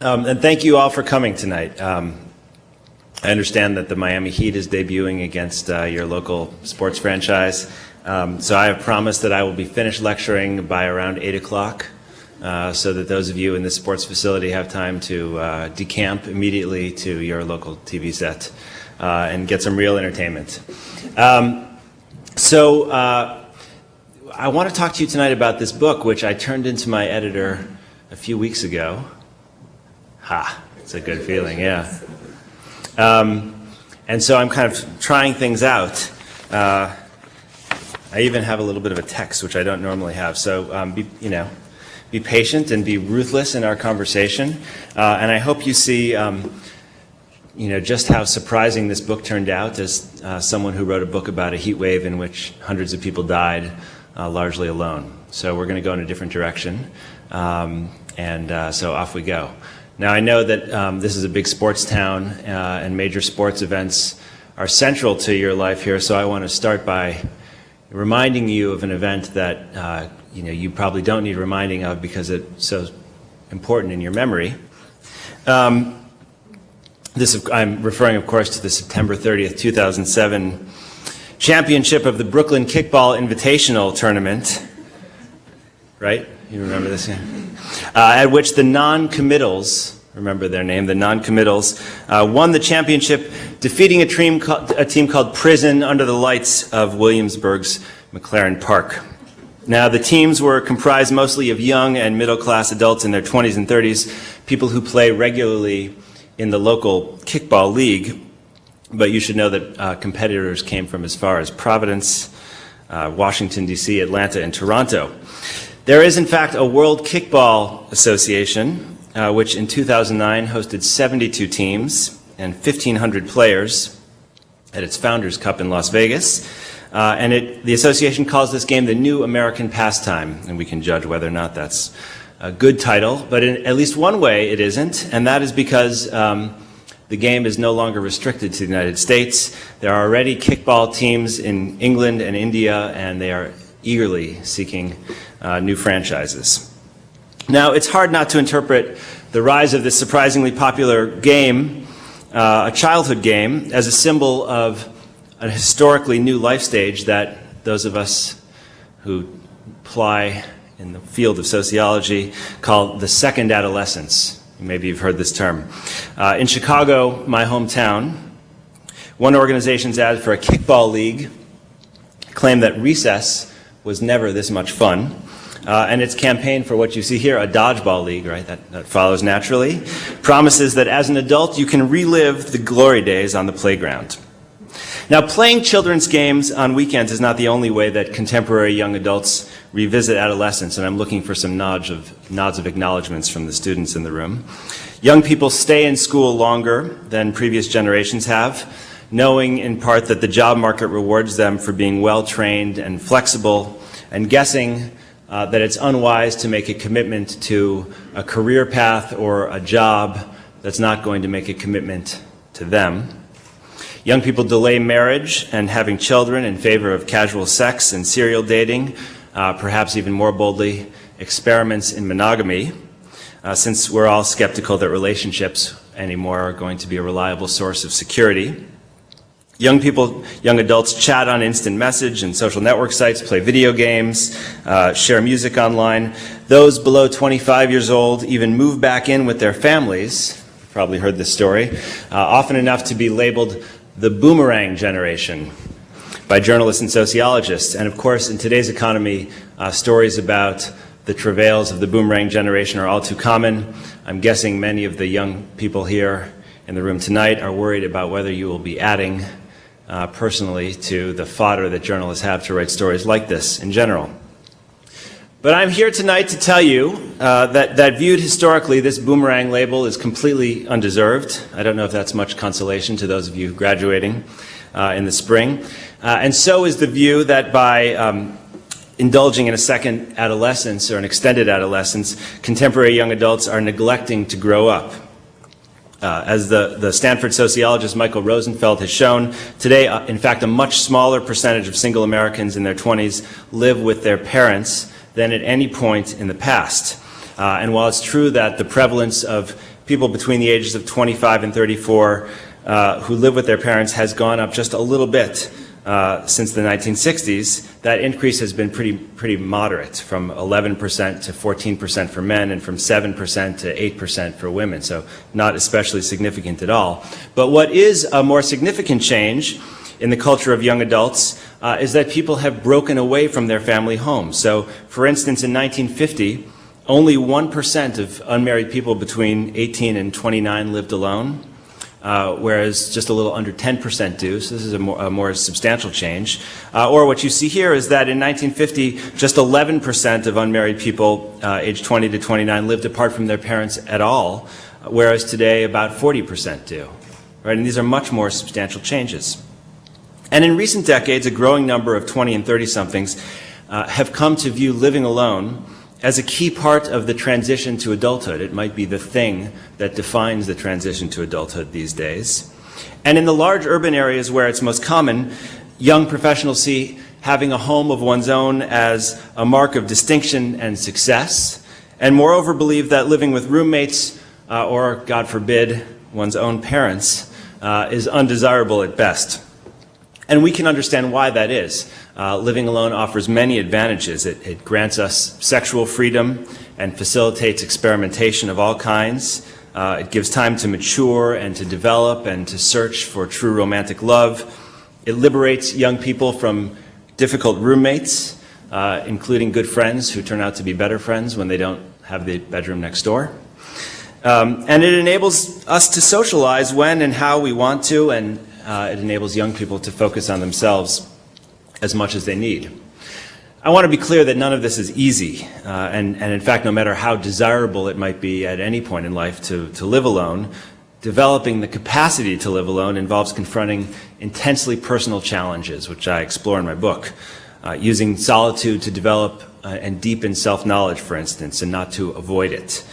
And thank you all for coming tonight. I understand that the Miami Heat is debuting against your local sports franchise. So I have promised that I will be finished lecturing by around 8 o'clock so that those of you in this sports facility have time to decamp immediately to your local TV set and get some real entertainment. So I want to talk to you tonight about this book, which I turned into my editor a few weeks ago. It's a good feeling, yeah. And so I'm kind of trying things out. I even have a little bit of a text, which I don't normally have. So be patient and be ruthless in our conversation. And I hope you see, just how surprising this book turned out as someone who wrote a book about a heat wave in which hundreds of people died, largely alone. So we're going to go in a different direction. So off we go. Now, I know that this is a big sports town, and major sports events are central to your life here, so I want to start by reminding you of an event that you probably don't need reminding of because it's so important in your memory. I'm referring, of course, to the September 30th, 2007 championship of the Brooklyn Kickball Invitational Tournament, right? You remember this? Yeah. At which the non-committals, remember their name, the non-committals, won the championship, defeating a team called Prison under the lights of Williamsburg's McLaren Park. Now, the teams were comprised mostly of young and middle-class adults in their 20s and 30s, people who play regularly in the local kickball league. But you should know that competitors came from as far as Providence, Washington, D.C., Atlanta, and Toronto. There is, in fact, a World Kickball Association, which in 2009 hosted 72 teams and 1,500 players at its Founders Cup in Las Vegas. The association calls this game the New American Pastime, and we can judge whether or not that's a good title. But in at least one way it isn't, and that is because the game is no longer restricted to the United States. There are already kickball teams in England and India, and they are eagerly seeking new franchises. Now, it's hard not to interpret the rise of this surprisingly popular game, a childhood game, as a symbol of a historically new life stage that those of us who ply in the field of sociology call the second adolescence. Maybe you've heard this term. In Chicago, my hometown, one organization's ad for a kickball league claimed that recess was never this much fun. And its campaign for what you see here, a dodgeball league, right, that follows naturally, promises that as an adult you can relive the glory days on the playground. Now, playing children's games on weekends is not the only way that contemporary young adults revisit adolescence, and I'm looking for some nods of acknowledgments from the students in the room. Young people stay in school longer than previous generations have, knowing in part that the job market rewards them for being well-trained and flexible, and guessing that it's unwise to make a commitment to a career path or a job that's not going to make a commitment to them. Young people delay marriage and having children in favor of casual sex and serial dating, perhaps even more boldly, experiments in monogamy, since we're all skeptical that relationships anymore are going to be a reliable source of security. Young adults chat on instant message and social network sites, play video games, share music online. Those below 25 years old even move back in with their families. You've probably heard this story, often enough to be labeled the boomerang generation by journalists and sociologists. And of course, in today's economy, stories about the travails of the boomerang generation are all too common. I'm guessing many of the young people here in the room tonight are worried about whether you will be adding personally to the fodder that journalists have to write stories like this in general. But I'm here tonight to tell you that viewed historically, this boomerang label is completely undeserved. I don't know if that's much consolation to those of you graduating in the spring. And so is the view that by indulging in a second adolescence or an extended adolescence, contemporary young adults are neglecting to grow up. As the Stanford sociologist Michael Rosenfeld has shown, today, in fact, a much smaller percentage of single Americans in their 20s live with their parents than at any point in the past. And while it's true that the prevalence of people between the ages of 25 and 34 who live with their parents has gone up just a little bit since the 1960s. That increase has been pretty moderate, from 11% to 14% for men and from 7% to 8% for women, so not especially significant at all. But what is a more significant change in the culture of young adults is that people have broken away from their family homes. So, for instance, in 1950, only 1% of unmarried people between 18 and 29 lived alone, whereas just a little under 10% do, so this is a more substantial change. Or what you see here is that in 1950, just 11% of unmarried people aged 20 to 29 lived apart from their parents at all, whereas today about 40% do. Right? And these are much more substantial changes. And in recent decades, a growing number of 20 and 30-somethings have come to view living alone as a key part of the transition to adulthood. It might be the thing that defines the transition to adulthood these days. And in the large urban areas where it's most common, young professionals see having a home of one's own as a mark of distinction and success, and moreover believe that living with roommates or, God forbid, one's own parents is undesirable at best. And we can understand why that is. Living alone offers many advantages. It grants us sexual freedom and facilitates experimentation of all kinds. It gives time to mature and to develop and to search for true romantic love. It liberates young people from difficult roommates, including good friends who turn out to be better friends when they don't have the bedroom next door. And it enables us to socialize when and how we want to, and it enables young people to focus on themselves as much as they need. I want to be clear that none of this is easy, and in fact, no matter how desirable it might be at any point in life to live alone, developing the capacity to live alone involves confronting intensely personal challenges, which I explore in my book, using solitude to develop and deepen self-knowledge, for instance, and not to avoid it,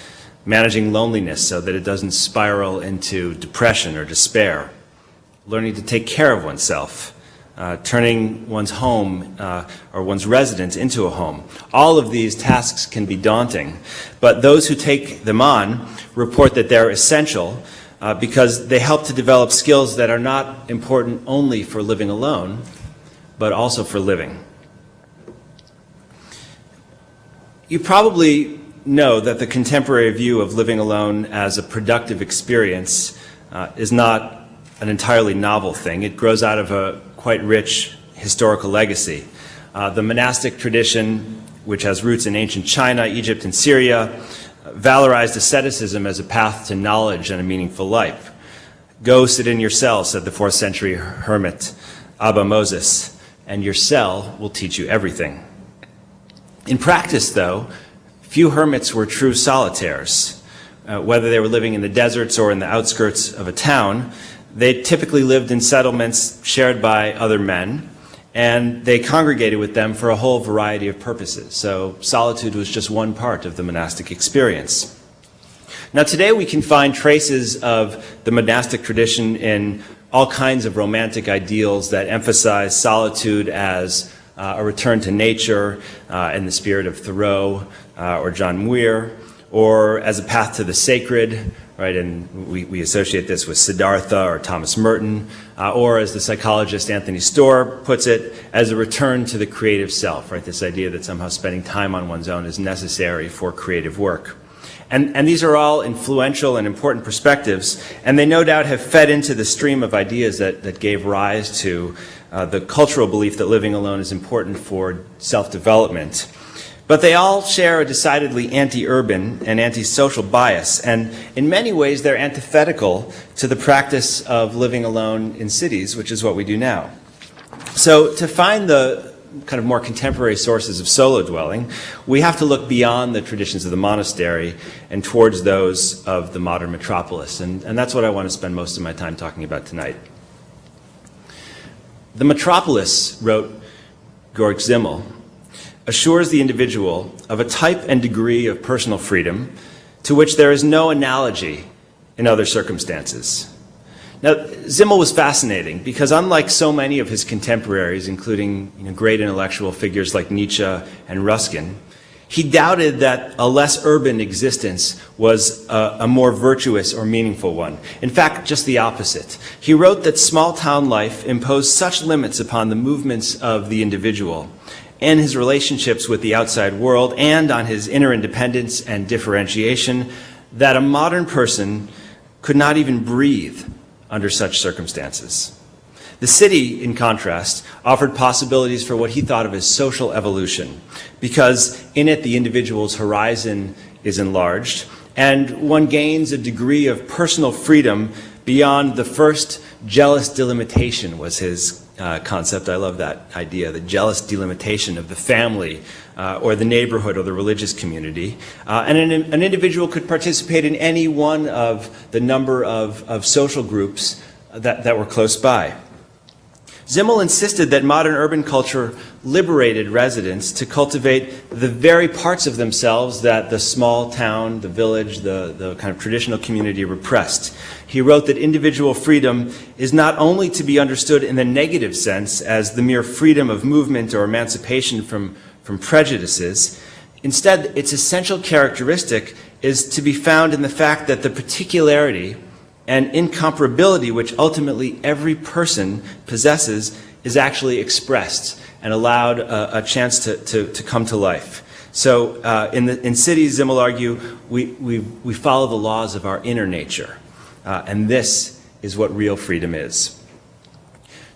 managing loneliness so that it doesn't spiral into depression or despair, learning to take care of oneself, turning one's home or one's residence into a home. All of these tasks can be daunting, but those who take them on report that they're essential because they help to develop skills that are not important only for living alone, but also for living. You probably know that the contemporary view of living alone as a productive experience is not an entirely novel thing. It grows out of a quite rich historical legacy. The monastic tradition, which has roots in ancient China, Egypt, and Syria, valorized asceticism as a path to knowledge and a meaningful life. Go sit in your cell, said the 4th century hermit Abba Moses, and your cell will teach you everything. In practice, though, few hermits were true solitaires. Whether they were living in the deserts or in the outskirts of a town, they typically lived in settlements shared by other men, and they congregated with them for a whole variety of purposes. So solitude was just one part of the monastic experience. Now today we can find traces of the monastic tradition in all kinds of romantic ideals that emphasize solitude as a return to nature in the spirit of Thoreau or John Muir, or as a path to the sacred, right? And we associate this with Siddhartha or Thomas Merton, or as the psychologist Anthony Storr puts it, as a return to the creative self, right? This idea that somehow spending time on one's own is necessary for creative work. And these are all influential and important perspectives, and they no doubt have fed into the stream of ideas that gave rise to the cultural belief that living alone is important for self-development. But they all share a decidedly anti-urban and anti-social bias, and in many ways they're antithetical to the practice of living alone in cities, which is what we do now. So to find the kind of more contemporary sources of solo dwelling, we have to look beyond the traditions of the monastery and towards those of the modern metropolis, and that's what I want to spend most of my time talking about tonight. The metropolis, wrote Georg Simmel, assures the individual of a type and degree of personal freedom to which there is no analogy in other circumstances. Now, Simmel was fascinating because unlike so many of his contemporaries, including great intellectual figures like Nietzsche and Ruskin, He doubted that a less urban existence was a more virtuous or meaningful one. In fact, just the opposite. He wrote that small-town life imposed such limits upon the movements of the individual and his relationships with the outside world and on his inner independence and differentiation that a modern person could not even breathe under such circumstances. The city, in contrast, offered possibilities for what he thought of as social evolution, because in it the individual's horizon is enlarged, and one gains a degree of personal freedom beyond the first jealous delimitation was his concept. I love that idea, the jealous delimitation of the family or the neighborhood or the religious community. And an individual could participate in any one of the number of social groups that were close by. Zimmel insisted that modern urban culture liberated residents to cultivate the very parts of themselves that the small town, the village, the kind of traditional community repressed. He wrote that individual freedom is not only to be understood in the negative sense as the mere freedom of movement or emancipation from prejudices. Instead, its essential characteristic is to be found in the fact that the particularity and incomparability which ultimately every person possesses is actually expressed and allowed a chance to come to life. So in cities, Zimmel argued, we follow the laws of our inner nature, and this is what real freedom is.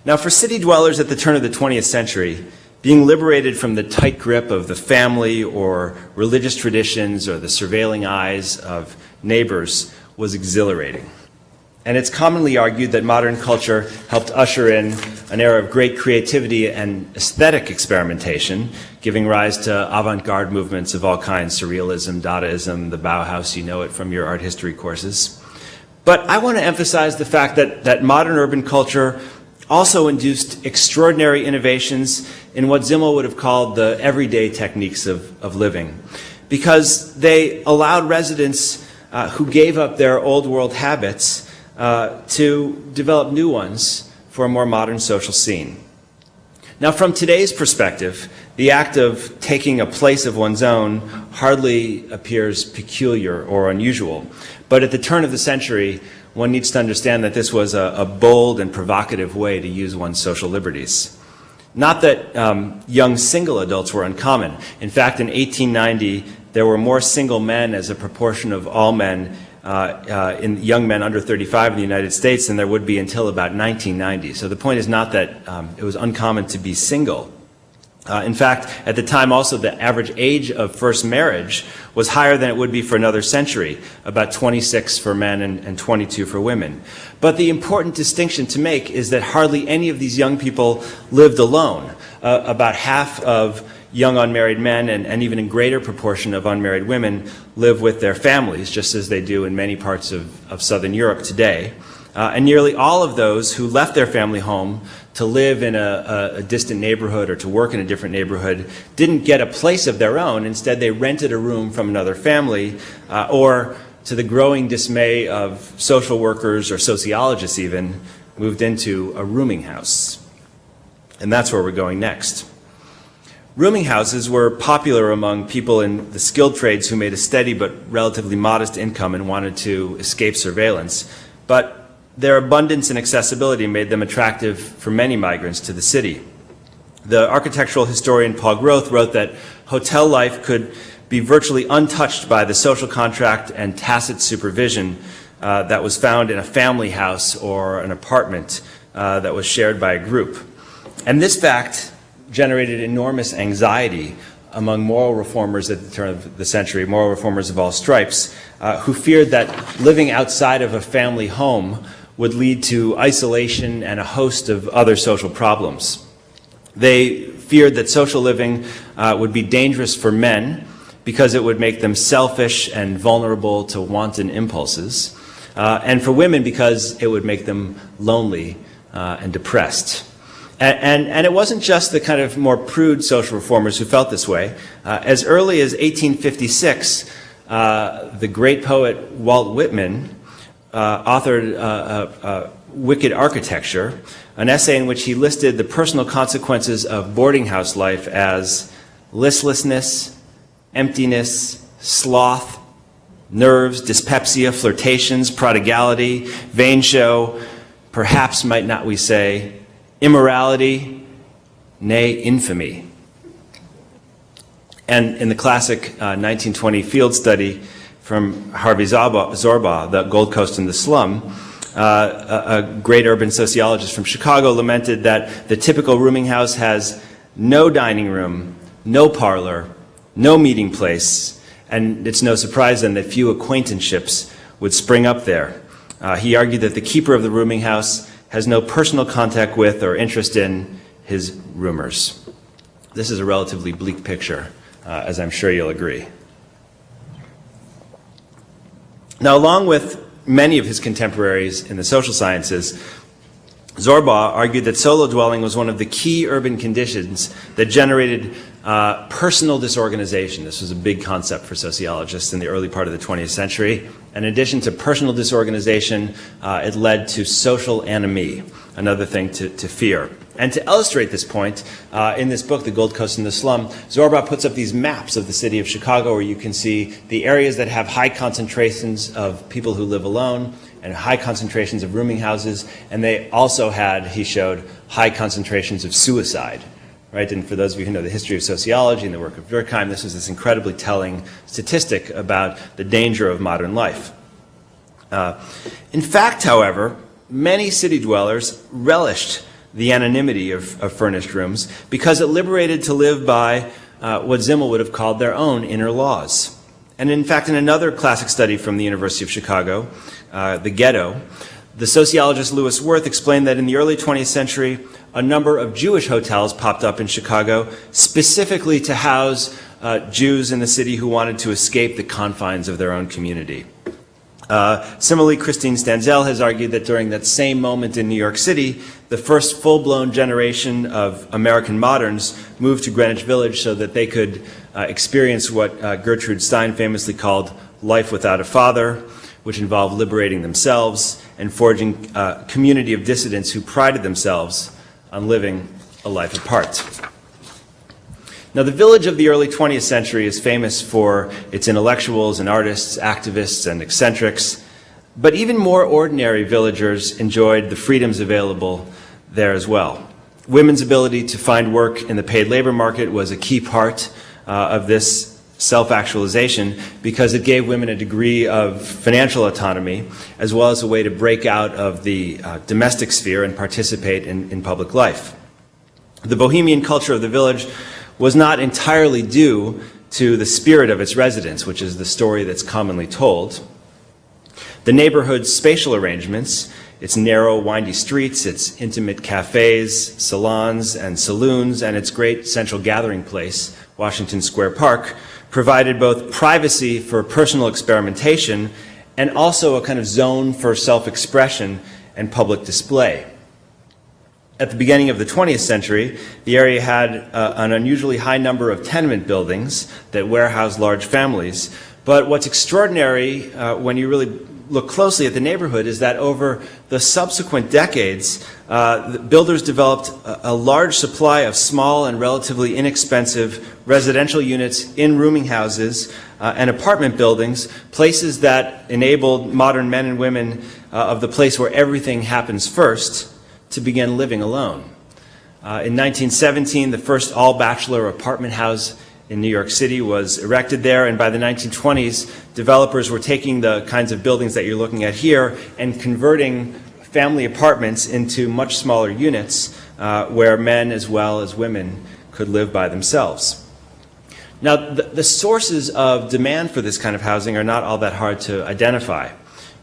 Now, for city dwellers at the turn of the 20th century, being liberated from the tight grip of the family or religious traditions or the surveilling eyes of neighbors was exhilarating. And it's commonly argued that modern culture helped usher in an era of great creativity and aesthetic experimentation, giving rise to avant-garde movements of all kinds, surrealism, Dadaism, the Bauhaus, you know it from your art history courses. But I want to emphasize the fact that modern urban culture also induced extraordinary innovations in what Zimmel would have called the everyday techniques of living, because they allowed residents who gave up their old world habits to develop new ones for a more modern social scene. Now, from today's perspective, the act of taking a place of one's own hardly appears peculiar or unusual. But at the turn of the century, one needs to understand that this was a bold and provocative way to use one's social liberties. Not that young single adults were uncommon. In fact, in 1890, there were more single men as a proportion of all men in young men under 35 in the United States than there would be until about 1990. So the point is not that it was uncommon to be single. In fact, at the time also the average age of first marriage was higher than it would be for another century, about 26 for men and 22 for women. But the important distinction to make is that hardly any of these young people lived alone. About half of young unmarried men and even a greater proportion of unmarried women live with their families, just as they do in many parts of Southern Europe today. And nearly all of those who left their family home to live in a distant neighborhood or to work in a different neighborhood didn't get a place of their own. Instead, they rented a room from another family or, to the growing dismay of social workers or sociologists even, moved into a rooming house. And that's where we're going next. Rooming houses were popular among people in the skilled trades who made a steady but relatively modest income and wanted to escape surveillance. But their abundance and accessibility made them attractive for many migrants to the city. The architectural historian Paul Groth wrote that hotel life could be virtually untouched by the social contract and tacit supervision that was found in a family house or an apartment that was shared by a group. And this fact generated enormous anxiety among moral reformers at the turn of the century, moral reformers of all stripes, who feared that living outside of a family home would lead to isolation and a host of other social problems. They feared that social living would be dangerous for men because it would make them selfish and vulnerable to wanton impulses, and for women because it would make them lonely and depressed. And it wasn't just the kind of more prude social reformers who felt this way. As early as 1856, the great poet Walt Whitman authored Wicked Architecture, an essay in which he listed the personal consequences of boarding house life as listlessness, emptiness, sloth, nerves, dyspepsia, flirtations, prodigality, vain show, perhaps might not we say, immorality, nay, infamy. And in the classic 1920 field study from Harvey Zorba, The Gold Coast and the Slum, a great urban sociologist from Chicago lamented that the typical rooming house has no dining room, no parlor, no meeting place, and it's no surprise then that few acquaintanceships would spring up there. He argued that the keeper of the rooming house has no personal contact with or interest in his roomers. This is a relatively bleak picture, as I'm sure you'll agree. Now, along with many of his contemporaries in the social sciences, Zorba argued that solo dwelling was one of the key urban conditions that generated personal disorganization. This was a big concept for sociologists in the early part of the 20th century. In addition to personal disorganization, it led to social anomie, another thing to fear. And to illustrate this point, in this book, The Gold Coast and the Slum, Zorba puts up these maps of the city of Chicago where you can see the areas that have high concentrations of people who live alone and high concentrations of rooming houses, and they also had, he showed, high concentrations of suicide. Right? And for those of you who know the history of sociology and the work of Durkheim, this was this incredibly telling statistic about the danger of modern life. In fact, however, many city dwellers relished the anonymity of furnished rooms because it liberated to live by what Zimmel would have called their own inner laws. And in fact, in another classic study from the University of Chicago, The Ghetto, the sociologist Lewis Wirth explained that in the early 20th century, a number of Jewish hotels popped up in Chicago specifically to house Jews in the city who wanted to escape the confines of their own community. Similarly, Christine Stanzel has argued that during that same moment in New York City, the first full-blown generation of American moderns moved to Greenwich Village so that they could experience what Gertrude Stein famously called life without a father, which involved liberating themselves and forging a community of dissidents who prided themselves on living a life apart. Now, the village of the early 20th century is famous for its intellectuals and artists, activists and eccentrics, but even more ordinary villagers enjoyed the freedoms available there as well. Women's ability to find work in the paid labor market was a key part of this self-actualization because it gave women a degree of financial autonomy as well as a way to break out of the domestic sphere and participate in public life. The bohemian culture of the village was not entirely due to the spirit of its residents, which is the story that's commonly told. The neighborhood's spatial arrangements, its narrow, windy streets, its intimate cafes, salons, and saloons, and its great central gathering place, Washington Square Park, provided both privacy for personal experimentation and also a kind of zone for self-expression and public display. At the beginning of the 20th century, the area had an unusually high number of tenement buildings that warehoused large families. But what's extraordinary when you really look closely at the neighborhood is that over the subsequent decades, the builders developed a large supply of small and relatively inexpensive residential units in rooming houses and apartment buildings, places that enabled modern men and women of the place where everything happens first to begin living alone. In 1917, the first all-bachelor apartment house in New York City was erected there, and by the 1920s, developers were taking the kinds of buildings that you're looking at here and converting family apartments into much smaller units where men as well as women could live by themselves. Now, the sources of demand for this kind of housing are not all that hard to identify.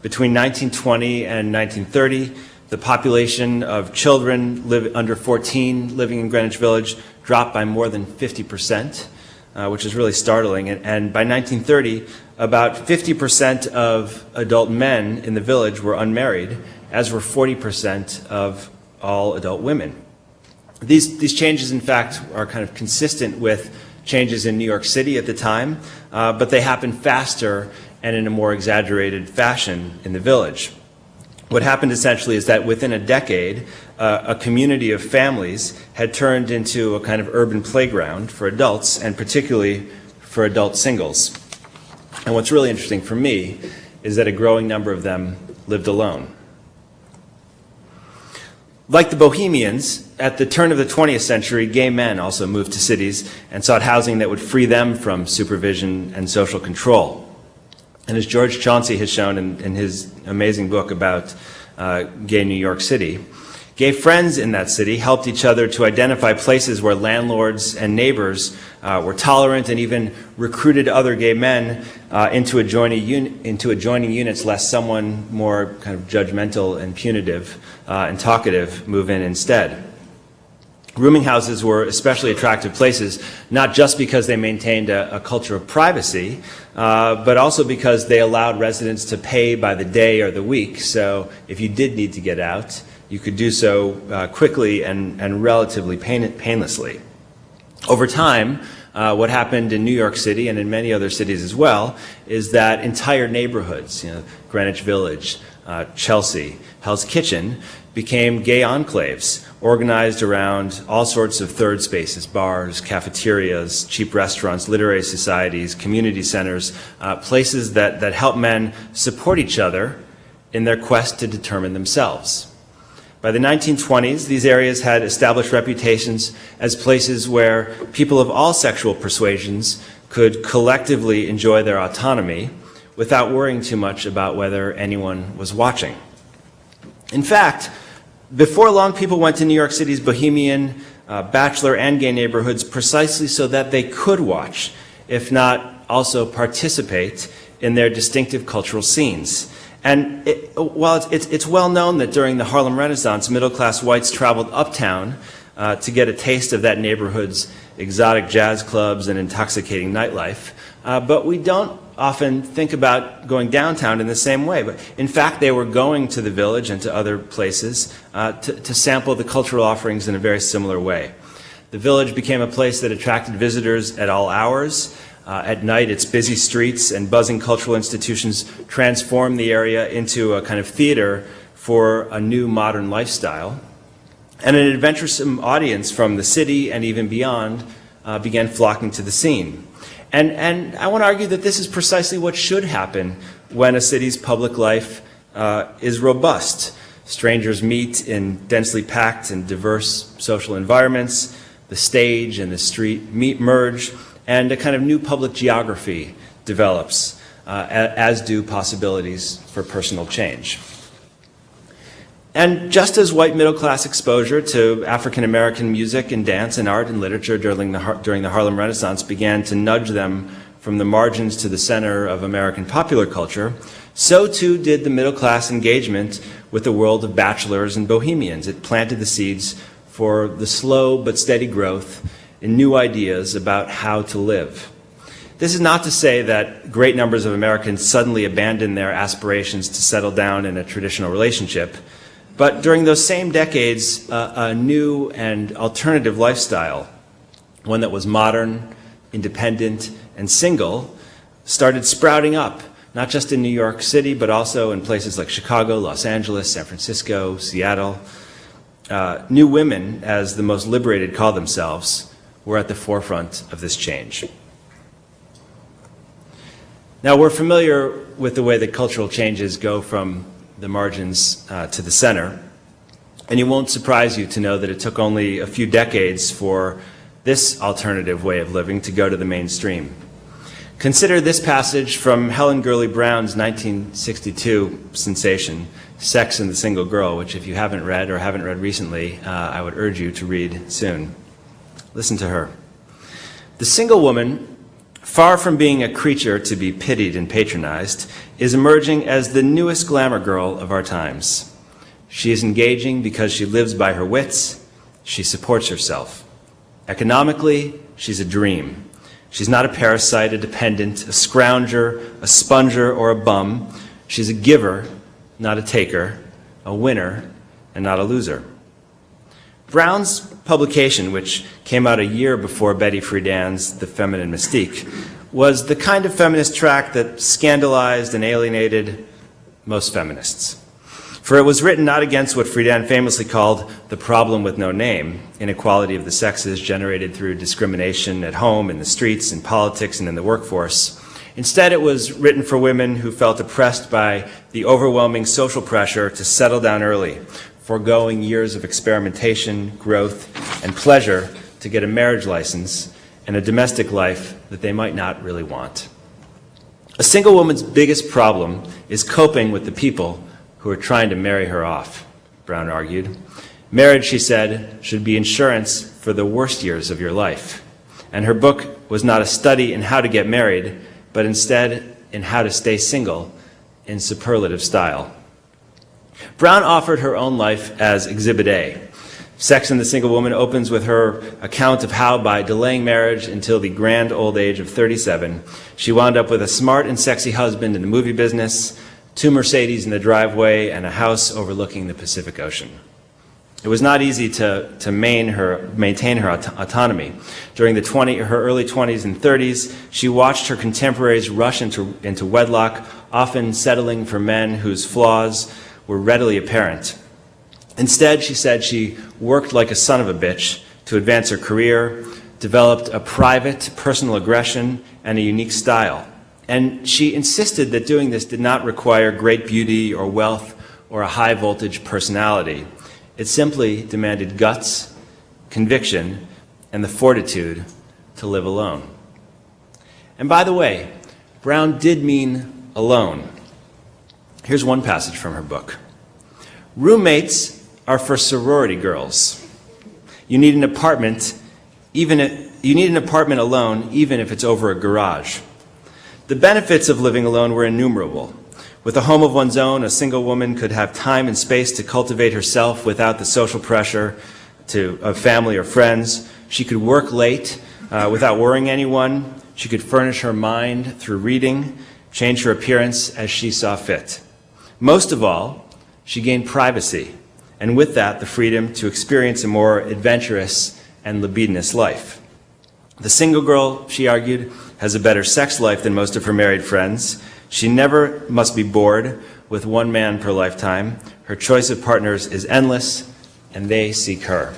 Between 1920 and 1930, the population of children under 14 living in Greenwich Village dropped by more than 50%, which is really startling. And by 1930, about 50% of adult men in the village were unmarried, as were 40% of all adult women. These changes, in fact, are kind of consistent with changes in New York City at the time, but they happened faster and in a more exaggerated fashion in the village. What happened essentially is that within a decade, a community of families had turned into a kind of urban playground for adults and particularly for adult singles. And what's really interesting for me is that a growing number of them lived alone. Like the Bohemians, at the turn of the 20th century, gay men also moved to cities and sought housing that would free them from supervision and social control. And as George Chauncey has shown in his amazing book about gay New York City, gay friends in that city helped each other to identify places where landlords and neighbors were tolerant and even recruited other gay men into adjoining units lest someone more kind of judgmental and punitive and talkative move in instead. Rooming houses were especially attractive places, not just because they maintained a culture of privacy, but also because they allowed residents to pay by the day or the week. So if you did need to get out, you could do so quickly and relatively painlessly. Over time, what happened in New York City and in many other cities as well is that entire neighborhoods, Greenwich Village, Chelsea, Hell's Kitchen, became gay enclaves organized around all sorts of third spaces, bars, cafeterias, cheap restaurants, literary societies, community centers, places that help men support each other in their quest to determine themselves. By the 1920s, these areas had established reputations as places where people of all sexual persuasions could collectively enjoy their autonomy without worrying too much about whether anyone was watching. In fact, before long, people went to New York City's bohemian, bachelor, and gay neighborhoods precisely so that they could watch, if not also participate, in their distinctive cultural scenes. And while it's well known that during the Harlem Renaissance, middle-class whites traveled uptown to get a taste of that neighborhood's exotic jazz clubs and intoxicating nightlife, but we don't often think about going downtown in the same way. But in fact, they were going to the Village and to other places to sample the cultural offerings in a very similar way. The Village became a place that attracted visitors at all hours. At night, its busy streets and buzzing cultural institutions transformed the area into a kind of theater for a new modern lifestyle. And an adventuresome audience from the city and even beyond began flocking to the scene. And I want to argue that this is precisely what should happen when a city's public life is robust. Strangers meet in densely packed and diverse social environments. The stage and the street merge, and a kind of new public geography develops, as do possibilities for personal change. And just as white middle-class exposure to African-American music and dance and art and literature during the Harlem Renaissance began to nudge them from the margins to the center of American popular culture, so too did the middle-class engagement with the world of bachelors and bohemians. It planted the seeds for the slow but steady growth in new ideas about how to live. This is not to say that great numbers of Americans suddenly abandoned their aspirations to settle down in a traditional relationship. But during those same decades, a new and alternative lifestyle, one that was modern, independent, and single, started sprouting up, not just in New York City, but also in places like Chicago, Los Angeles, San Francisco, Seattle. New women, as the most liberated call themselves, were at the forefront of this change. Now, we're familiar with the way that cultural changes go from the margins to the center. And it won't surprise you to know that it took only a few decades for this alternative way of living to go to the mainstream. Consider this passage from Helen Gurley Brown's 1962 sensation, Sex and the Single Girl, which if you haven't read or haven't read recently, I would urge you to read soon. Listen to her. The single woman, far from being a creature to be pitied and patronized, is emerging as the newest glamour girl of our times. She is engaging because she lives by her wits. She supports herself. Economically, she's a dream. She's not a parasite, a dependent, a scrounger, a sponger, or a bum. She's a giver, not a taker, a winner, and not a loser. Brown's publication, which came out a year before Betty Friedan's The Feminine Mystique, was the kind of feminist tract that scandalized and alienated most feminists. For it was written not against what Friedan famously called the problem with no name, inequality of the sexes generated through discrimination at home, in the streets, in politics, and in the workforce. Instead, it was written for women who felt oppressed by the overwhelming social pressure to settle down early, foregoing years of experimentation, growth, and pleasure to get a marriage license and a domestic life that they might not really want. A single woman's biggest problem is coping with the people who are trying to marry her off, Brown argued. Marriage, she said, should be insurance for the worst years of your life. And her book was not a study in how to get married, but instead in how to stay single in superlative style. Brown offered her own life as Exhibit A. Sex and the Single Woman opens with her account of how, by delaying marriage until the grand old age of 37, she wound up with a smart and sexy husband in the movie business, 2 Mercedes in the driveway, and a house overlooking the Pacific Ocean. It was not easy to maintain her autonomy. During her early 20s and 30s, she watched her contemporaries rush into wedlock, often settling for men whose flaws were readily apparent. Instead, she said she worked like a son of a bitch to advance her career, developed a private, personal aggression, and a unique style. And she insisted that doing this did not require great beauty or wealth or a high-voltage personality. It simply demanded guts, conviction, and the fortitude to live alone. And by the way, Brown did mean alone. Here's one passage from her book. Roommates are for sorority girls. You need an apartment alone, even if it's over a garage. The benefits of living alone were innumerable. With a home of one's own, a single woman could have time and space to cultivate herself without the social pressure of family or friends. She could work late without worrying anyone. She could furnish her mind through reading, change her appearance as she saw fit. Most of all, she gained privacy, and with that, the freedom to experience a more adventurous and libidinous life. The single girl, she argued, has a better sex life than most of her married friends. She never must be bored with one man per lifetime. Her choice of partners is endless, and they seek her.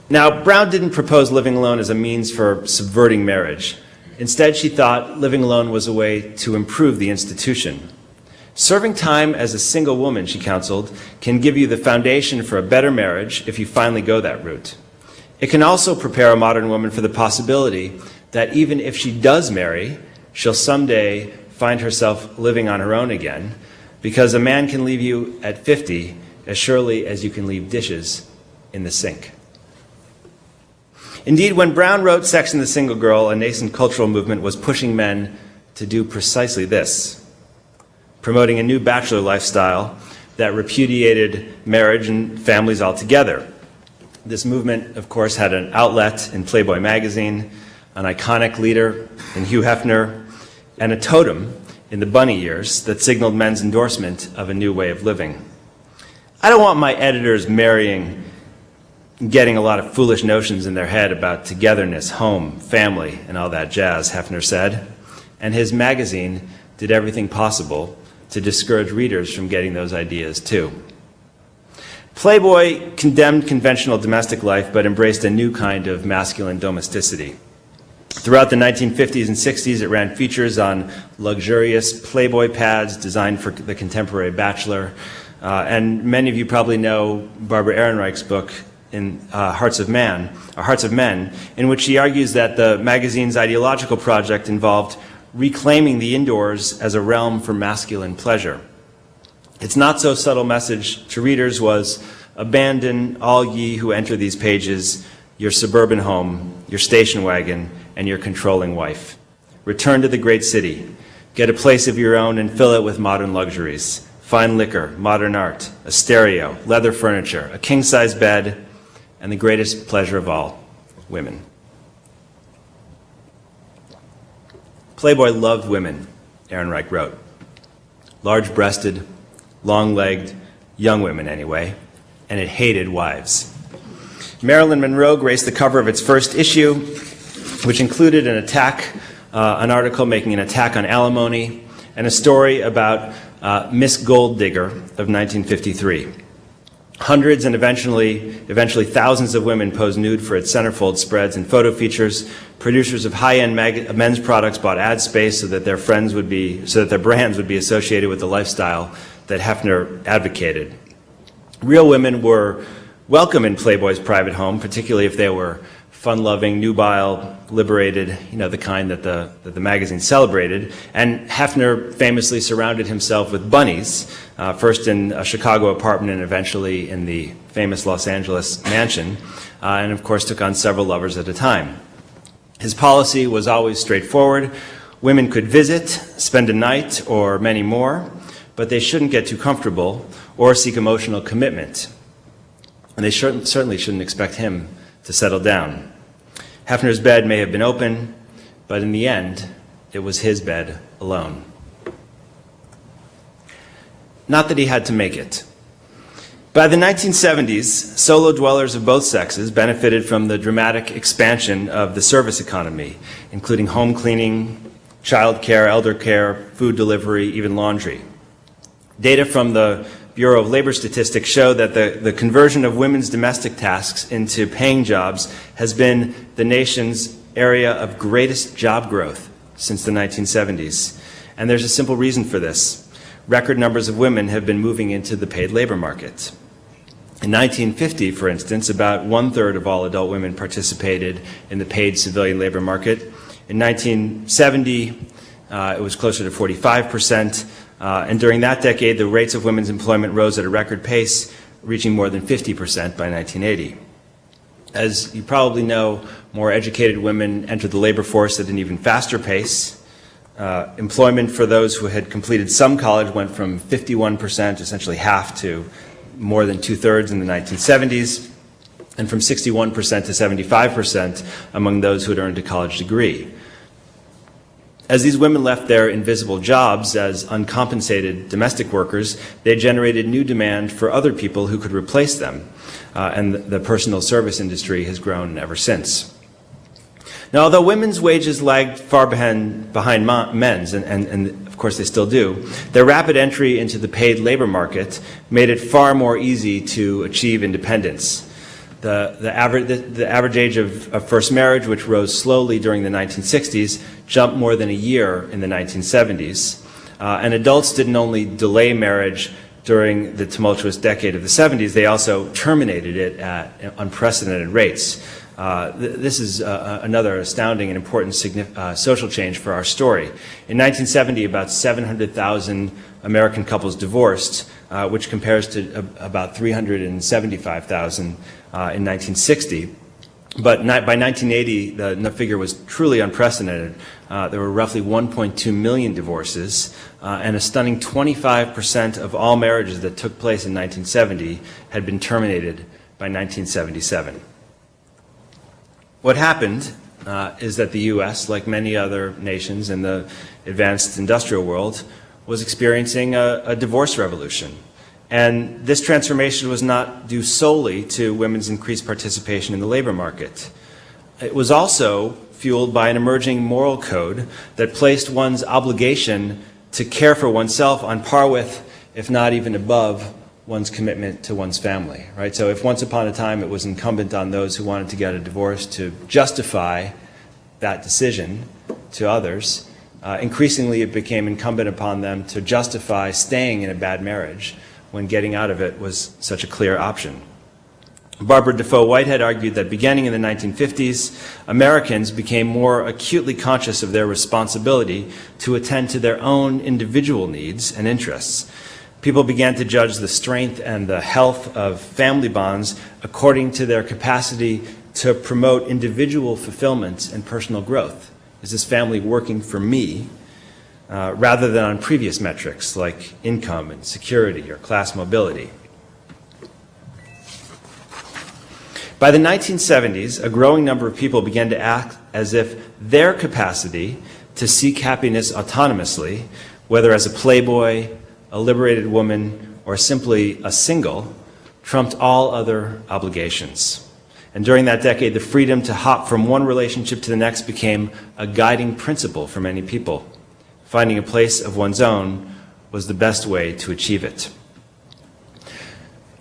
Now, Brown didn't propose living alone as a means for subverting marriage. Instead, she thought living alone was a way to improve the institution. Serving time as a single woman, she counseled, can give you the foundation for a better marriage if you finally go that route. It can also prepare a modern woman for the possibility that even if she does marry, she'll someday find herself living on her own again, because a man can leave you at 50 as surely as you can leave dishes in the sink. Indeed, when Brown wrote Sex and the Single Girl, a nascent cultural movement was pushing men to do precisely this, promoting a new bachelor lifestyle that repudiated marriage and families altogether. This movement, of course, had an outlet in Playboy magazine, an iconic leader in Hugh Hefner, and a totem in the bunny years that signaled men's endorsement of a new way of living. I don't want my editors getting a lot of foolish notions in their head about togetherness, home, family, and all that jazz, Hefner said. And his magazine did everything possible to discourage readers from getting those ideas too. Playboy condemned conventional domestic life but embraced a new kind of masculine domesticity. Throughout the 1950s and 60s, it ran features on luxurious Playboy pads designed for the contemporary bachelor. And many of you probably know Barbara Ehrenreich's book, in Hearts of Men, in which she argues that the magazine's ideological project involved reclaiming the indoors as a realm for masculine pleasure. Its not so subtle message to readers was, abandon all ye who enter these pages, your suburban home, your station wagon, and your controlling wife. Return to the great city. Get a place of your own and fill it with modern luxuries. Fine liquor, modern art, a stereo, leather furniture, a king-size bed, and the greatest pleasure of all, women. Playboy loved women, Ehrenreich wrote. Large-breasted, long-legged, young women anyway, and it hated wives. Marilyn Monroe graced the cover of its first issue, which included an article making an attack on alimony and a story about Miss Gold Digger of 1953. Hundreds and eventually thousands of women posed nude for its centerfold spreads and photo features. Producers of high-end men's products bought ad space so that their brands would be associated with the lifestyle that Hefner advocated. Real women were welcome in Playboy's private home, particularly if they were fun-loving, nubile, liberated, the kind that the magazine celebrated. And Hefner famously surrounded himself with bunnies, first in a Chicago apartment and eventually in the famous Los Angeles mansion, and of course took on several lovers at a time. His policy was always straightforward. Women could visit, spend a night, or many more, but they shouldn't get too comfortable or seek emotional commitment. And they certainly shouldn't expect him to settle down. Hefner's bed may have been open, but in the end, it was his bed alone. Not that he had to make it. By the 1970s, solo dwellers of both sexes benefited from the dramatic expansion of the service economy, including home cleaning, child care, elder care, food delivery, even laundry. Data from the Bureau of Labor Statistics show that the conversion of women's domestic tasks into paying jobs has been the nation's area of greatest job growth since the 1970s. And there's a simple reason for this. Record numbers of women have been moving into the paid labor market. In 1950, for instance, about 1/3 of all adult women participated in the paid civilian labor market. In 1970, it was closer to 45%. And during that decade, the rates of women's employment rose at a record pace, reaching more than 50% by 1980. As you probably know, more educated women entered the labor force at an even faster pace. Employment for those who had completed some college went from 51%, essentially half, to more than 2/3 in the 1970s, and from 61% to 75% among those who had earned a college degree. As these women left their invisible jobs as uncompensated domestic workers, they generated new demand for other people who could replace them, and the personal service industry has grown ever since. Now, although women's wages lagged far behind men's, and of course they still do, their rapid entry into the paid labor market made it far more easy to achieve independence. The average age of first marriage, which rose slowly during the 1960s, jumped more than a year in the 1970s. And adults didn't only delay marriage during the tumultuous decade of the 70s, they also terminated it at unprecedented rates. This is another astounding and important social change for our story. In 1970, about 700,000 American couples divorced, which compares to about 375,000 in 1960. But by 1980, the figure was truly unprecedented. There were roughly 1.2 million divorces, and a stunning 25% of all marriages that took place in 1970 had been terminated by 1977. What happened is that the U.S., like many other nations in the advanced industrial world, was experiencing a divorce revolution. And this transformation was not due solely to women's increased participation in the labor market. It was also fueled by an emerging moral code that placed one's obligation to care for oneself on par with, if not even above, one's commitment to one's family, right? So if once upon a time it was incumbent on those who wanted to get a divorce to justify that decision to others, increasingly it became incumbent upon them to justify staying in a bad marriage when getting out of it was such a clear option. Barbara Defoe Whitehead argued that beginning in the 1950s, Americans became more acutely conscious of their responsibility to attend to their own individual needs and interests. People began to judge the strength and the health of family bonds according to their capacity to promote individual fulfillment and personal growth. Is this family working for me? Rather than on previous metrics like income and security or class mobility. By the 1970s, a growing number of people began to act as if their capacity to seek happiness autonomously, whether as a playboy, a liberated woman, or simply a single, trumped all other obligations. And during that decade, the freedom to hop from one relationship to the next became a guiding principle for many people. finding a place of one's own was the best way to achieve it.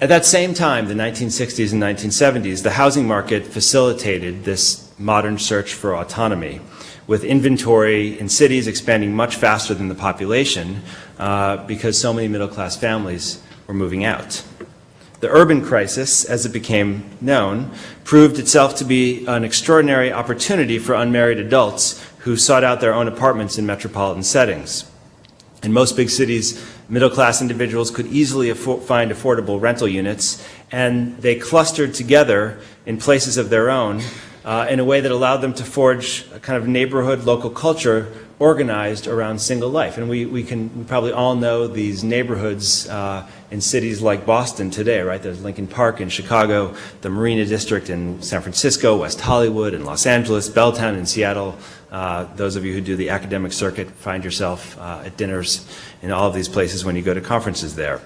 At that same time, the 1960s and 1970s, the housing market facilitated this modern search for autonomy, with inventory in cities expanding much faster than the population because so many middle-class families were moving out. The urban crisis, as it became known, proved itself to be an extraordinary opportunity for unmarried adults who sought out their own apartments in metropolitan settings. In most big cities, middle-class individuals could easily find affordable rental units, and they clustered together in places of their own in a way that allowed them to forge a kind of neighborhood local culture organized around single life. And we probably all know these neighborhoods in cities like Boston today, right? There's Lincoln Park in Chicago, the Marina District in San Francisco, West Hollywood in Los Angeles, Belltown in Seattle. Those of you who do the academic circuit find yourself at dinners in all of these places when you go to conferences there.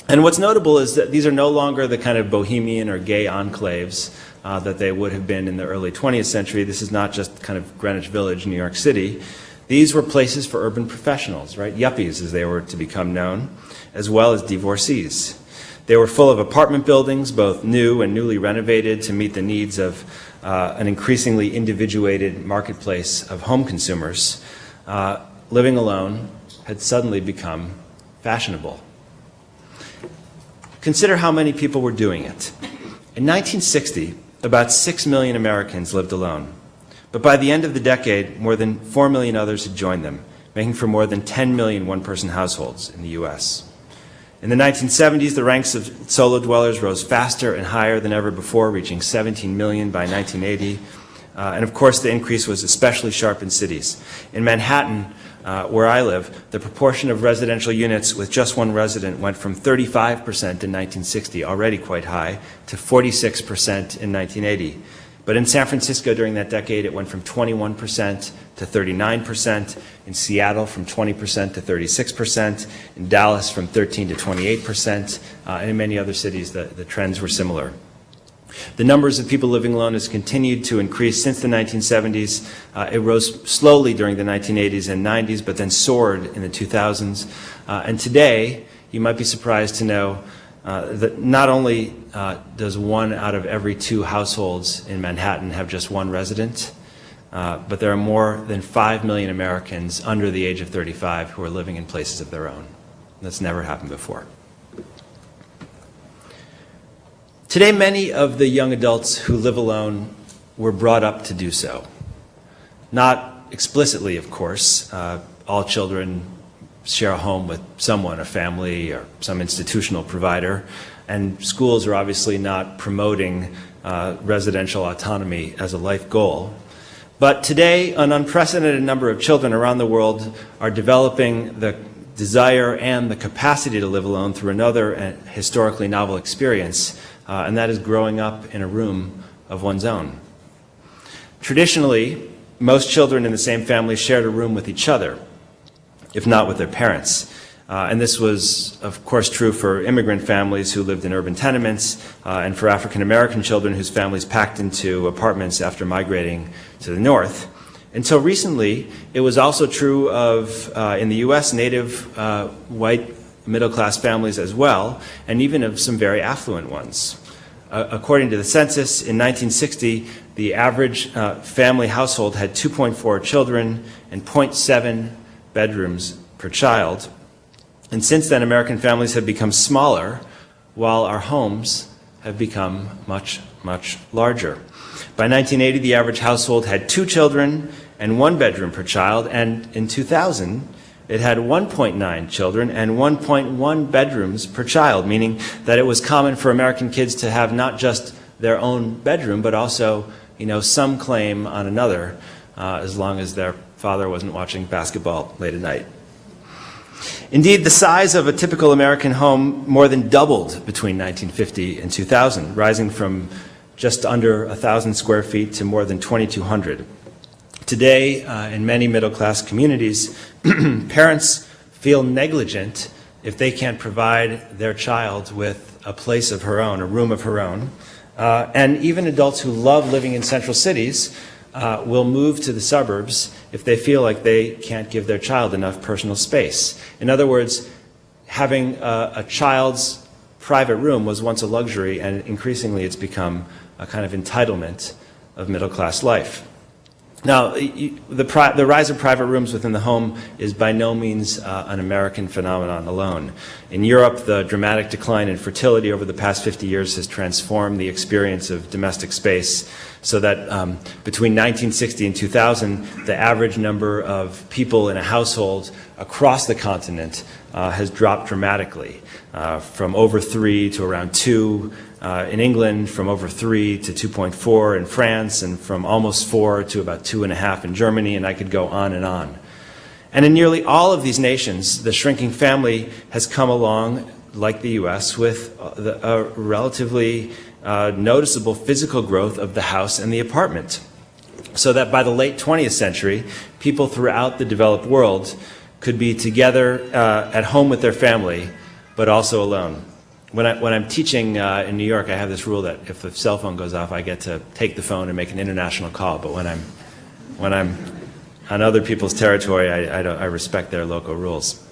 And what's notable is that these are no longer the kind of bohemian or gay enclaves that they would have been in the early 20th century. This is not just kind of Greenwich Village, New York City. These were places for urban professionals, right? Yuppies, as they were to become known, as well as divorcees. They were full of apartment buildings, both new and newly renovated to meet the needs of an increasingly individuated marketplace of home consumers. Living alone had suddenly become fashionable. Consider how many people were doing it. In 1960, about 6 million Americans lived alone. But by the end of the decade, more than 4 million others had joined them, making for more than 10 million one-person households in the U.S. In the 1970s, the ranks of solo dwellers rose faster and higher than ever before, reaching 17 million by 1980. And of course, the increase was especially sharp in cities. In Manhattan, where I live, the proportion of residential units with just one resident went from 35% in 1960, already quite high, to 46% in 1980. But in San Francisco during that decade, it went from 21% to 39%, in Seattle from 20% to 36%, in Dallas from 13 to 28%, and in many other cities the trends were similar. The numbers of people living alone has continued to increase since the 1970s. It rose slowly during the 1980s and 90s, but then soared in the 2000s. And today, you might be surprised to know that not only does 1 out of every 2 households in Manhattan have just one resident, but there are more than 5 million Americans under the age of 35 who are living in places of their own. That's never happened before. Today, many of the young adults who live alone were brought up to do so. Not explicitly, of course. All children share a home with someone, a family or some institutional provider, and schools are obviously not promoting residential autonomy as a life goal. But today, an unprecedented number of children around the world are developing the desire and the capacity to live alone through another historically novel experience, and that is growing up in a room of one's own. Traditionally, most children in the same family shared a room with each other, if not with their parents. And this was, of course, true for immigrant families who lived in urban tenements and for African American children whose families packed into apartments after migrating to the north. Until recently, it was also true of, in the U.S., native white middle-class families as well, and even of some very affluent ones. According to the census, in 1960, the average family household had 2.4 children and 0.7 bedrooms per child. And since then, American families have become smaller, while our homes have become much, much larger. By 1980, the average household had 2 children and 1 bedroom per child, and in 2000, it had 1.9 children and 1.1 bedrooms per child, meaning that it was common for American kids to have not just their own bedroom, but also, some claim on another, as long as their father wasn't watching basketball late at night. Indeed, the size of a typical American home more than doubled between 1950 and 2000, rising from just under 1,000 square feet to more than 2,200. Today, in many middle-class communities, parents feel negligent if they can't provide their child with a place of her own, a room of her own. And even adults who love living in central cities will move to the suburbs if they feel like they can't give their child enough personal space. In other words, having a child's private room was once a luxury, and increasingly it's become a kind of entitlement of middle-class life. Now, the rise of private rooms within the home is by no means an American phenomenon alone. In Europe, the dramatic decline in fertility over the past 50 years has transformed the experience of domestic space, so that between 1960 and 2000, the average number of people in a household across the continent has dropped dramatically, from over 3 to around 2 in England, from over 3 to 2.4 in France, and from almost 4 to about 2.5 in Germany, and I could go on and on. And in nearly all of these nations, the shrinking family has come along, like the US, with a relatively noticeable physical growth of the house and the apartment. So that by the late 20th century, people throughout the developed world could be together at home with their family, but also alone. When I'm teaching in New York, I have this rule that if the cell phone goes off, I get to take the phone and make an international call. But when I'm on other people's territory, I respect their local rules.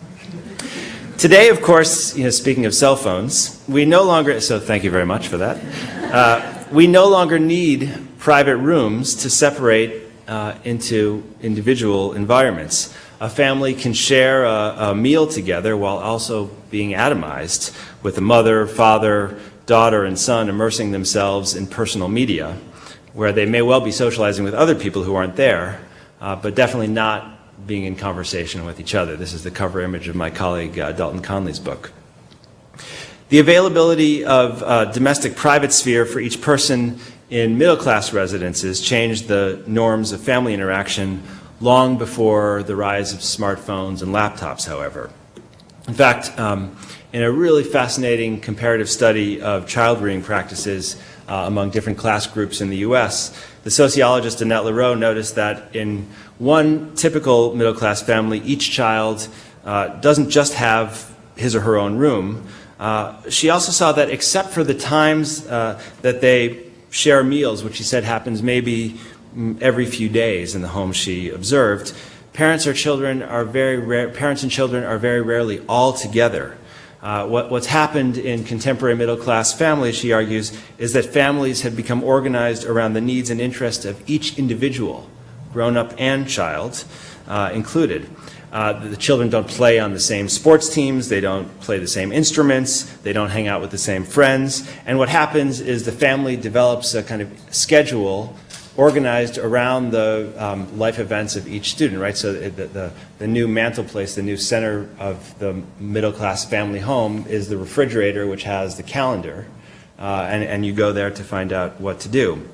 Today, of course, speaking of cell phones, we no longer, so thank you very much for that. We no longer need private rooms to separate into individual environments. A family can share a meal together while also being atomized, with the mother, father, daughter, and son immersing themselves in personal media, where they may well be socializing with other people who aren't there, but definitely not being in conversation with each other. This is the cover image of my colleague Dalton Conley's book. The availability of domestic private sphere for each person in middle-class residences changed the norms of family interaction long before the rise of smartphones and laptops, however. In fact, in a really fascinating comparative study of child-rearing practices among different class groups in the US, the sociologist Annette Leroux noticed that in one typical middle-class family, each child doesn't just have his or her own room. She also saw that except for the times that they share meals, which she said happens maybe every few days in the home she observed, parents and children are very rarely all together. What's happened in contemporary middle-class families, she argues, is that families have become organized around the needs and interests of each individual, grown-up and child included. The children don't play on the same sports teams, they don't play the same instruments, they don't hang out with the same friends, and what happens is the family develops a kind of schedule organized around the life events of each student, right? So the new mantelpiece, the new center of the middle-class family home is the refrigerator, which has the calendar, and you go there to find out what to do.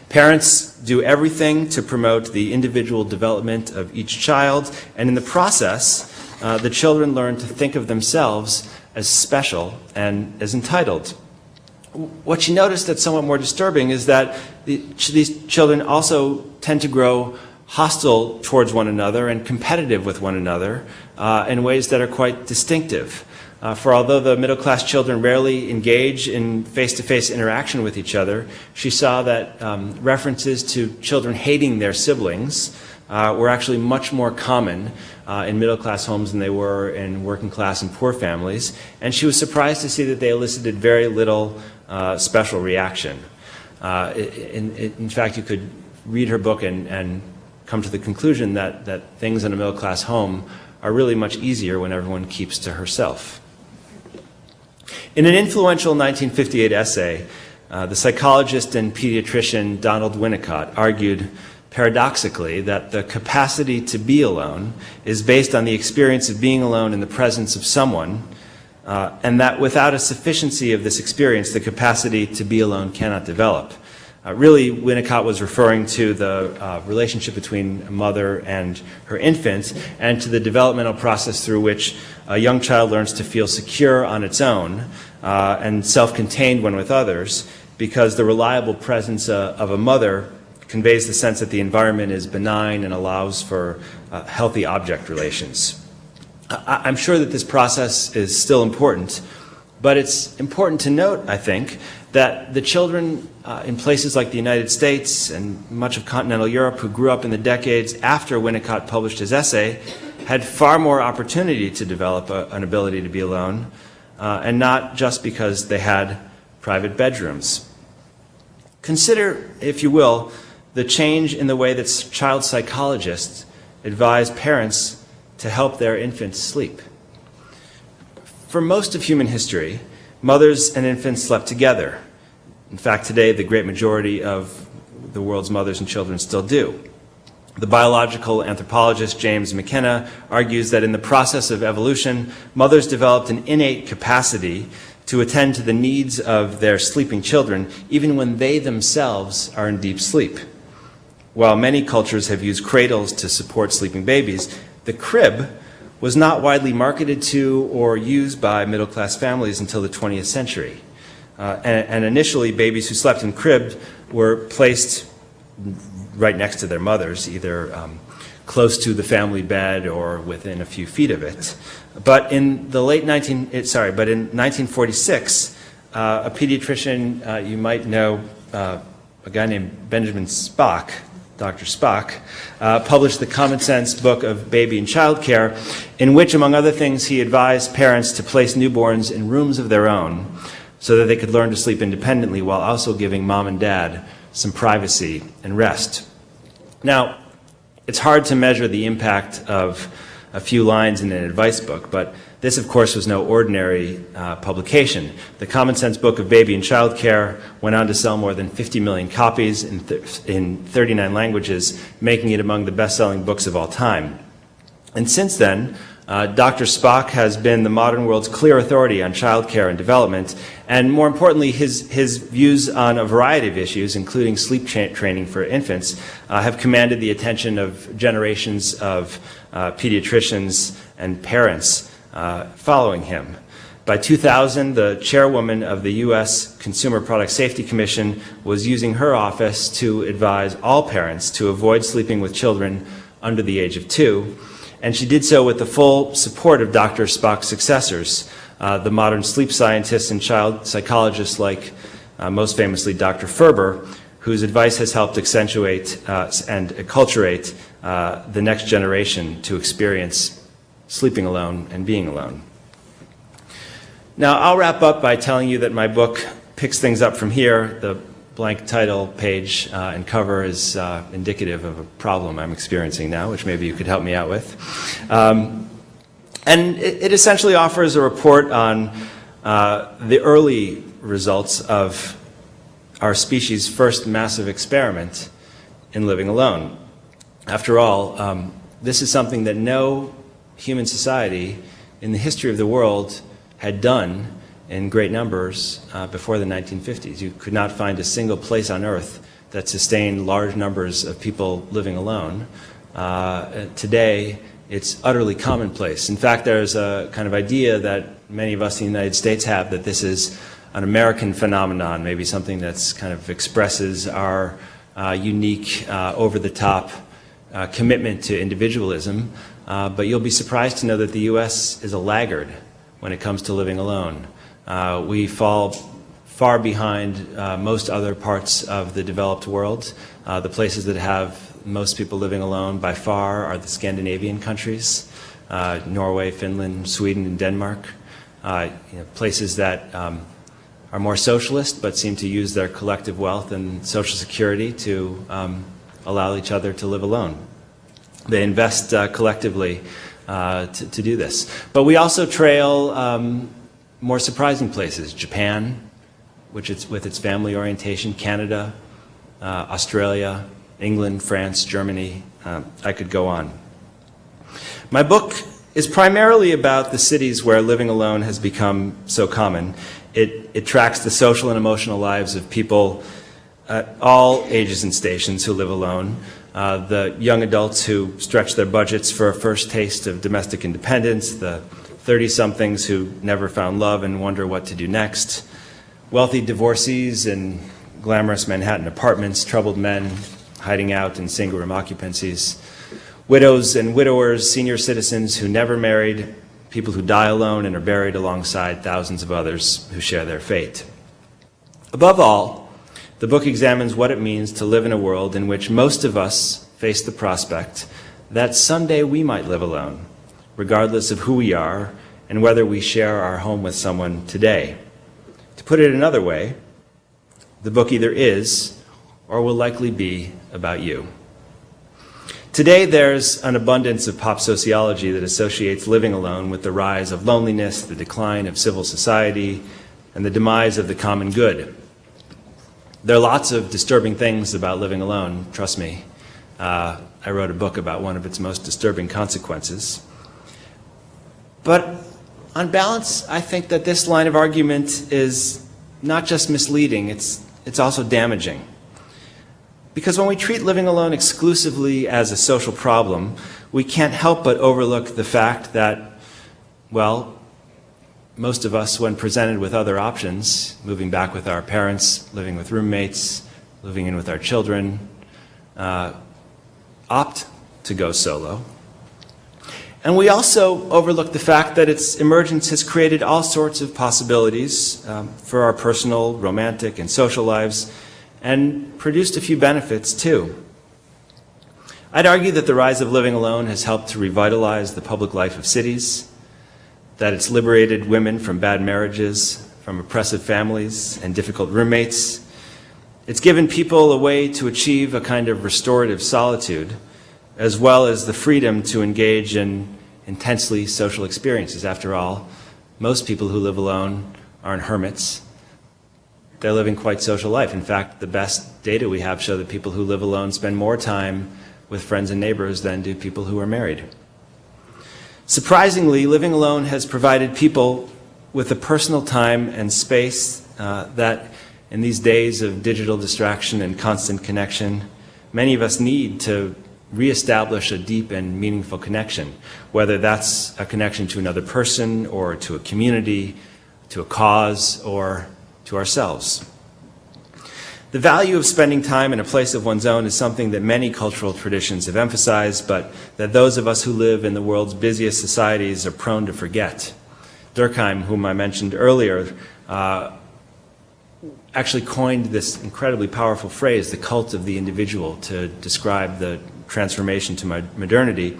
Parents do everything to promote the individual development of each child, and in the process, the children learn to think of themselves as special and as entitled. What she noticed that's somewhat more disturbing is that these children also tend to grow hostile towards one another and competitive with one another in ways that are quite distinctive. For although the middle-class children rarely engage in face-to-face interaction with each other, she saw that references to children hating their siblings were actually much more common in middle-class homes than they were in working-class and poor families, and she was surprised to see that they elicited very little special reaction. In fact, you could read her book and come to the conclusion that things in a middle-class home are really much easier when everyone keeps to herself. In an influential 1958 essay, the psychologist and pediatrician Donald Winnicott argued paradoxically that the capacity to be alone is based on the experience of being alone in the presence of someone, and that without a sufficiency of this experience, the capacity to be alone cannot develop. Really, Winnicott was referring to the relationship between a mother and her infant, and to the developmental process through which a young child learns to feel secure on its own and self-contained when with others, because the reliable presence of a mother conveys the sense that the environment is benign and allows for healthy object relations. I'm sure that this process is still important, But it's important to note, I think, that the children in places like the United States and much of continental Europe who grew up in the decades after Winnicott published his essay had far more opportunity to develop an ability to be alone, and not just because they had private bedrooms. Consider, if you will, the change in the way that child psychologists advise parents to help their infants sleep. For most of human history, mothers and infants slept together. In fact, today, the great majority of the world's mothers and children still do. The biological anthropologist James McKenna argues that in the process of evolution, mothers developed an innate capacity to attend to the needs of their sleeping children, even when they themselves are in deep sleep. While many cultures have used cradles to support sleeping babies, the crib was not widely marketed to or used by middle-class families until the 20th century. And initially, babies who slept in cribs were placed right next to their mothers, either close to the family bed or within a few feet of it. But in in 1946, a pediatrician you might know, a guy named Benjamin Spock, Dr. Spock, published the Common Sense Book of Baby and Child Care, in which, among other things, he advised parents to place newborns in rooms of their own so that they could learn to sleep independently while also giving mom and dad some privacy and rest. Now, it's hard to measure the impact of a few lines in an advice book, but this, of course, was no ordinary publication. The Common Sense Book of Baby and Child Care went on to sell more than 50 million copies in 39 languages, making it among the best-selling books of all time. And since then, Dr. Spock has been the modern world's clear authority on child care and development, and more importantly, his views on a variety of issues, including sleep training for infants, have commanded the attention of generations of pediatricians and parents following him. By 2000, the chairwoman of the U.S. Consumer Product Safety Commission was using her office to advise all parents to avoid sleeping with children under the age of 2. And she did so with the full support of Dr. Spock's successors, the modern sleep scientists and child psychologists like, most famously, Dr. Ferber, whose advice has helped accentuate and acculturate the next generation to experience sleeping alone and being alone. Now, I'll wrap up by telling you that my book picks things up from here. The blank title page and cover is indicative of a problem I'm experiencing now, which maybe you could help me out with. And it essentially offers a report on the early results of our species' first massive experiment in living alone. After all, this is something that no human society in the history of the world had done in great numbers before the 1950s. You could not find a single place on Earth that sustained large numbers of people living alone. Today, it's utterly commonplace. In fact, there's a kind of idea that many of us in the United States have that this is an American phenomenon, maybe something that's kind of expresses our unique, over-the-top commitment to individualism. But you'll be surprised to know that the U.S. is a laggard when it comes to living alone. We fall far behind most other parts of the developed world. The places that have most people living alone by far are the Scandinavian countries, Norway, Finland, Sweden, and Denmark. Places that are more socialist but seem to use their collective wealth and social security to allow each other to live alone. They invest collectively to do this. But we also trail more surprising places: Japan, which is with its family orientation, Canada, Australia, England, France, Germany. I could go on. My book is primarily about the cities where living alone has become so common. It tracks the social and emotional lives of people at all ages and stations who live alone. The young adults who stretch their budgets for a first taste of domestic independence, the 30-somethings who never found love and wonder what to do next, wealthy divorcees in glamorous Manhattan apartments, troubled men hiding out in single-room occupancies, widows and widowers, senior citizens who never married, people who die alone and are buried alongside thousands of others who share their fate. Above all, the book examines what it means to live in a world in which most of us face the prospect that someday we might live alone, regardless of who we are and whether we share our home with someone today. To put it another way, the book either is or will likely be about you. Today, there's an abundance of pop sociology that associates living alone with the rise of loneliness, the decline of civil society, and the demise of the common good. There are lots of disturbing things about living alone, trust me. I wrote a book about one of its most disturbing consequences. But on balance, I think that this line of argument is not just misleading, it's also damaging. Because when we treat living alone exclusively as a social problem, we can't help but overlook the fact that, well, most of us, when presented with other options, moving back with our parents, living with roommates, moving in with our children, opt to go solo. And we also overlook the fact that its emergence has created all sorts of possibilities for our personal, romantic, and social lives, and produced a few benefits too. I'd argue that the rise of living alone has helped to revitalize the public life of cities, that it's liberated women from bad marriages, from oppressive families and difficult roommates. It's given people a way to achieve a kind of restorative solitude, as well as the freedom to engage in intensely social experiences. After all, most people who live alone aren't hermits. They're living quite social life. In fact, the best data we have show that people who live alone spend more time with friends and neighbors than do people who are married. Surprisingly, living alone has provided people with the personal time and space that in these days of digital distraction and constant connection, many of us need to reestablish a deep and meaningful connection, whether that's a connection to another person or to a community, to a cause, or to ourselves. The value of spending time in a place of one's own is something that many cultural traditions have emphasized, but that those of us who live in the world's busiest societies are prone to forget. Durkheim, whom I mentioned earlier, actually coined this incredibly powerful phrase, the cult of the individual, to describe the transformation to modernity.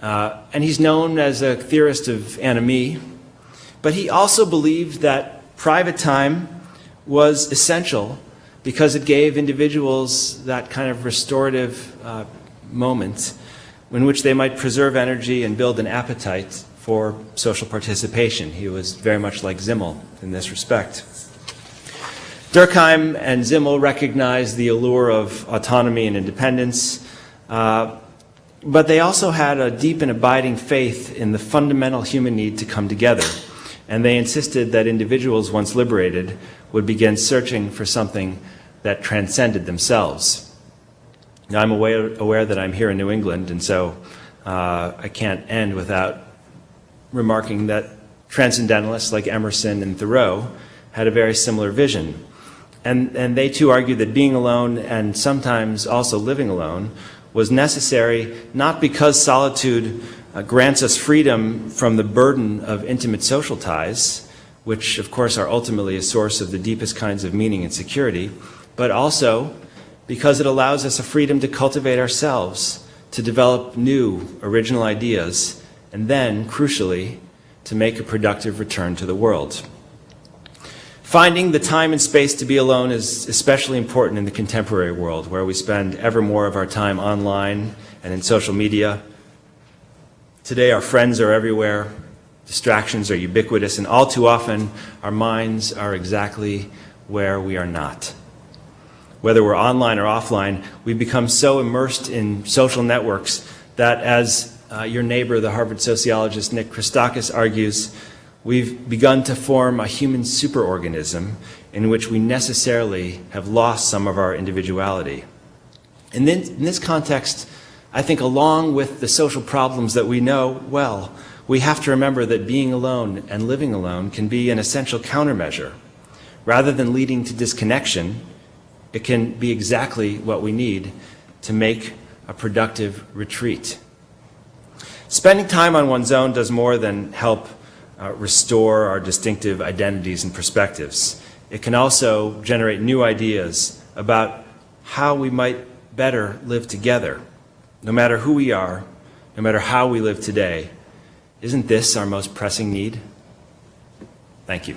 And he's known as a theorist of anomie, but he also believed that private time was essential because it gave individuals that kind of restorative moment in which they might preserve energy and build an appetite for social participation. He was very much like Simmel in this respect. Durkheim and Simmel recognized the allure of autonomy and independence, but they also had a deep and abiding faith in the fundamental human need to come together. And they insisted that individuals, once liberated, would begin searching for something that transcended themselves. Now, I'm aware that I'm here in New England, and so I can't end without remarking that transcendentalists like Emerson and Thoreau had a very similar vision. And they too argued that being alone, and sometimes also living alone, was necessary not because solitude grants us freedom from the burden of intimate social ties, which of course are ultimately a source of the deepest kinds of meaning and security, but also because it allows us a freedom to cultivate ourselves, to develop new, original ideas, and then, crucially, to make a productive return to the world. Finding the time and space to be alone is especially important in the contemporary world, where we spend ever more of our time online and in social media. Today, our friends are everywhere, distractions are ubiquitous, and all too often, our minds are exactly where we are not. Whether we're online or offline, we've become so immersed in social networks that, as your neighbor, the Harvard sociologist Nick Christakis, argues, we've begun to form a human superorganism in which we necessarily have lost some of our individuality. In this context, I think along with the social problems that we know well, we have to remember that being alone and living alone can be an essential countermeasure. Rather than leading to disconnection, it can be exactly what we need to make a productive retreat. Spending time on one's own does more than help restore our distinctive identities and perspectives. It can also generate new ideas about how we might better live together. No matter who we are, no matter how we live today, isn't this our most pressing need? Thank you.